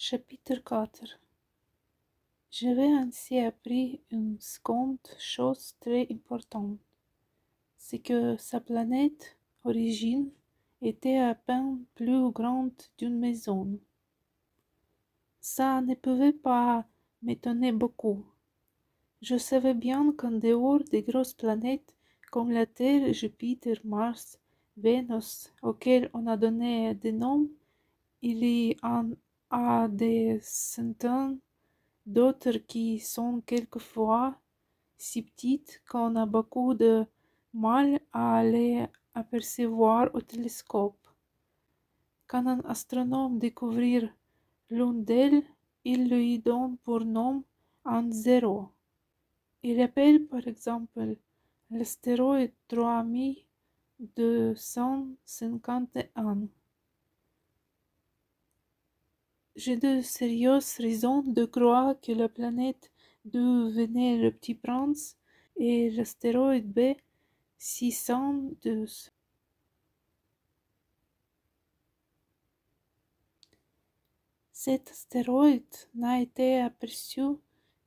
Chapitre 4. J'avais ainsi appris une seconde chose très importante, c'est que sa planète, origine, était à peine plus grande d'une maison. Ça ne pouvait pas m'étonner beaucoup. Je savais bien qu'en dehors des grosses planètes comme la Terre, Jupiter, Mars, Vénus, auxquelles on a donné des noms, il y en a des centaines d'autres qui sont quelquefois si petites qu'on a beaucoup de mal à les apercevoir au télescope. Quand un astronome découvre l'une d'elles, il lui donne pour nom un zéro. Il appelle par exemple l'astéroïde 3251. J'ai de sérieuses raisons de croire que la planète d'où venait le Petit Prince est l'astéroïde B 612. Cet astéroïde n'a été aperçu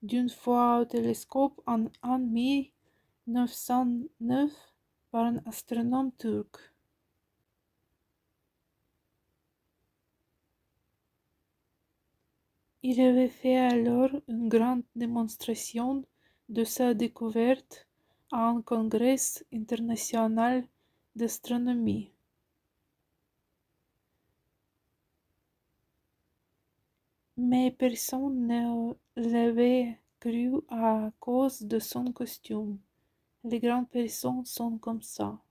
d'une fois au télescope en 1909 par un astronome turc. Il avait fait alors une grande démonstration de sa découverte à un congrès international d'astronomie. Mais personne ne l'avait cru à cause de son costume. Les grandes personnes sont comme ça.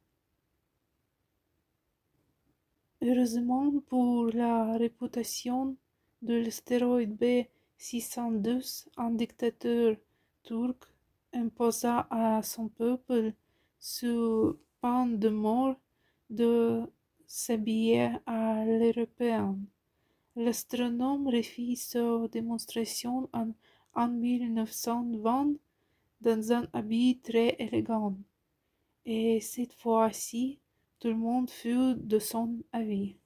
Heureusement pour la réputation de l'astéroïde B 612, un dictateur turc imposa à son peuple, sous peine de mort, de s'habiller à l'européenne. L'astronome refit sa démonstration en 1920 dans un habit très élégant, et cette fois-ci, tout le monde fut de son avis.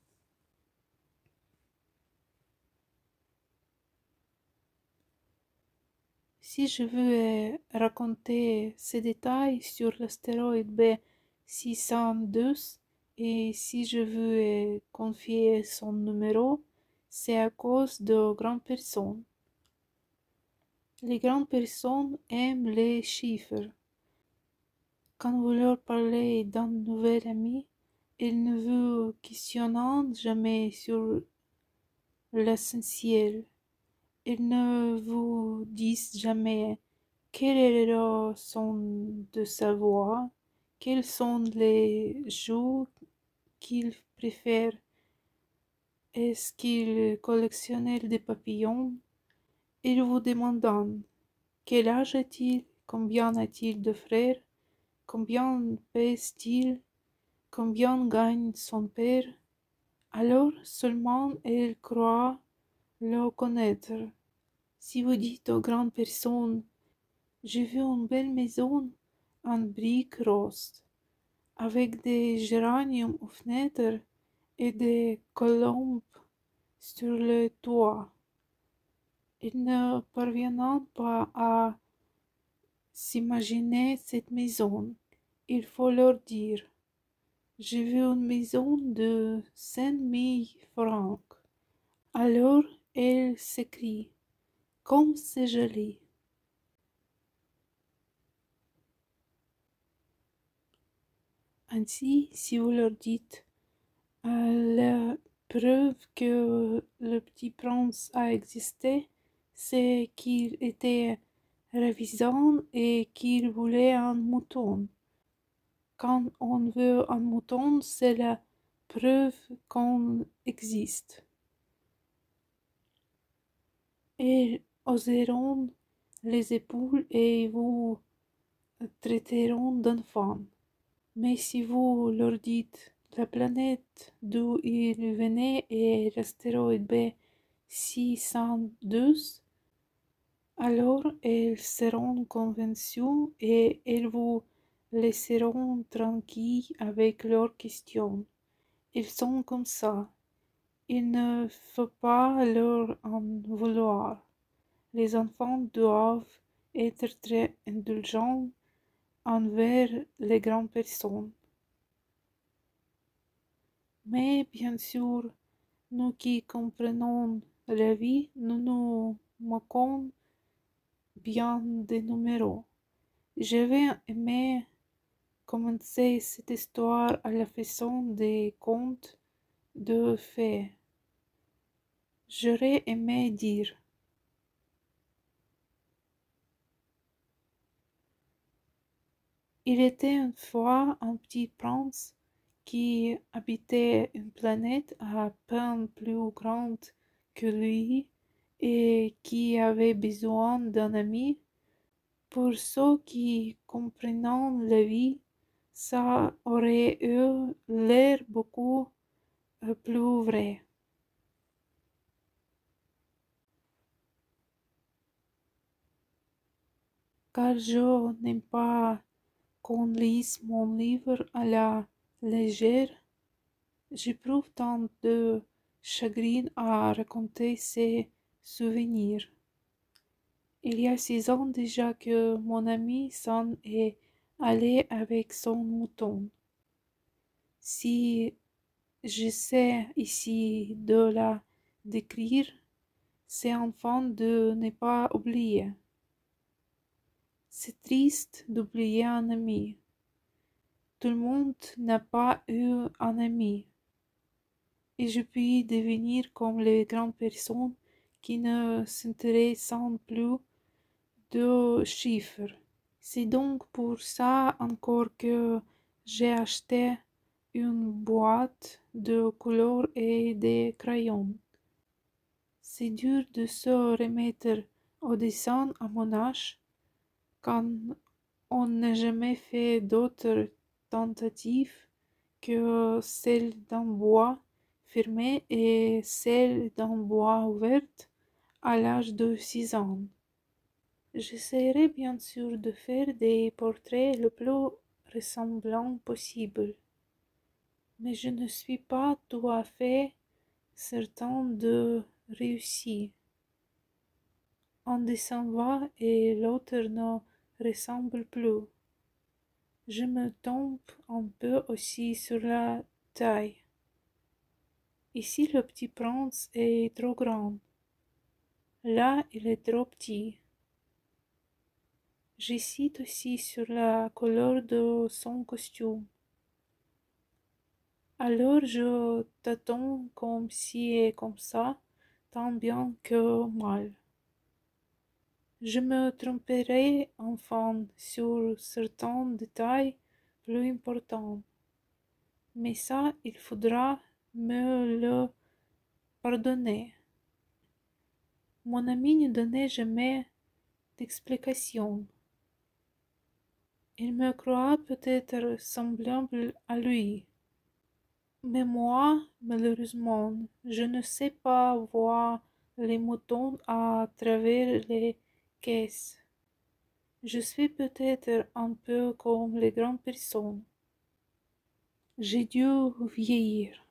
Si je veux raconter ces détails sur l'astéroïde B 612 et si je veux confier son numéro, c'est à cause de grandes personnes. Les grandes personnes aiment les chiffres. Quand vous leur parlez d'un nouvel ami, ils ne vous questionnent jamais sur l'essentiel. Ils ne vous disent jamais quelle est la son de sa voix, quels sont les jeux qu'il préfère, est-ce qu'il collectionne des papillons. Ils vous demandent quel âge a-t-il, combien a-t-il de frères, combien pèse-t-il, combien gagne son père. Alors seulement ils croient le connaître. Si vous dites aux grandes personnes, j'ai vu une belle maison en briques roses, avec des géraniums aux fenêtres et des colombes sur le toit. Ils ne parviennent pas à s'imaginer cette maison. Il faut leur dire, j'ai vu une maison de 5 000 francs. Alors elle s'écrie, comme c'est joli. Ainsi, si vous leur dites, la preuve que le Petit Prince a existé, c'est qu'il était ravissant et qu'il voulait un mouton. Quand on veut un mouton, c'est la preuve qu'on existe. Ils oseront les épaules et vous traiteront d'enfant. Mais si vous leur dites la planète d'où ils venaient est l'astéroïde B 612, alors ils seront convaincus et ils vous laisseront tranquille avec leurs questions. Ils sont comme ça. Il ne faut pas leur en vouloir. Les enfants doivent être très indulgents envers les grandes personnes. Mais bien sûr, nous qui comprenons la vie, nous nous moquons bien des numéros. J'avais aimé commencer cette histoire à la façon des contes de fées. J'aurais aimé dire: il était une fois un petit prince qui habitait une planète à peine plus grande que lui et qui avait besoin d'un ami. Pour ceux qui comprennent la vie, ça aurait eu l'air beaucoup plus vrai. Car je n'aime pas qu'on lise mon livre à la légère. J'éprouve tant de chagrin à raconter ces souvenirs. Il y a 6 ans déjà que mon ami s'en est allé avec son mouton. Si j'essaie ici de la décrire, c'est afin de ne pas oublier. C'est triste d'oublier un ami. Tout le monde n'a pas eu un ami. Et je puis devenir comme les grandes personnes qui ne s'intéressent plus de chiffres. C'est donc pour ça encore que j'ai acheté une boîte de couleurs et des crayons. C'est dur de se remettre au dessin à mon âge quand on n'a jamais fait d'autres tentatives que celle d'un bois fermé et celle d'un bois ouvert à l'âge de 6 ans. J'essaierai bien sûr de faire des portraits le plus ressemblants possible, mais je ne suis pas tout à fait certain de réussir. Un dessin va et l'autre ne ressemble plus. Je me trompe un peu aussi sur la taille. Ici le petit prince est trop grand. Là il est trop petit. J'hésite aussi sur la couleur de son costume. Alors je t'attends comme ci et comme ça, tant bien que mal. Je me tromperai enfin sur certains détails plus importants, mais ça il faudra me le pardonner. Mon ami ne donnait jamais d'explication. Il me croit peut-être semblable à lui. Mais moi, malheureusement, je ne sais pas voir les moutons à travers les caisses. Je suis peut-être un peu comme les grandes personnes. J'ai dû vieillir.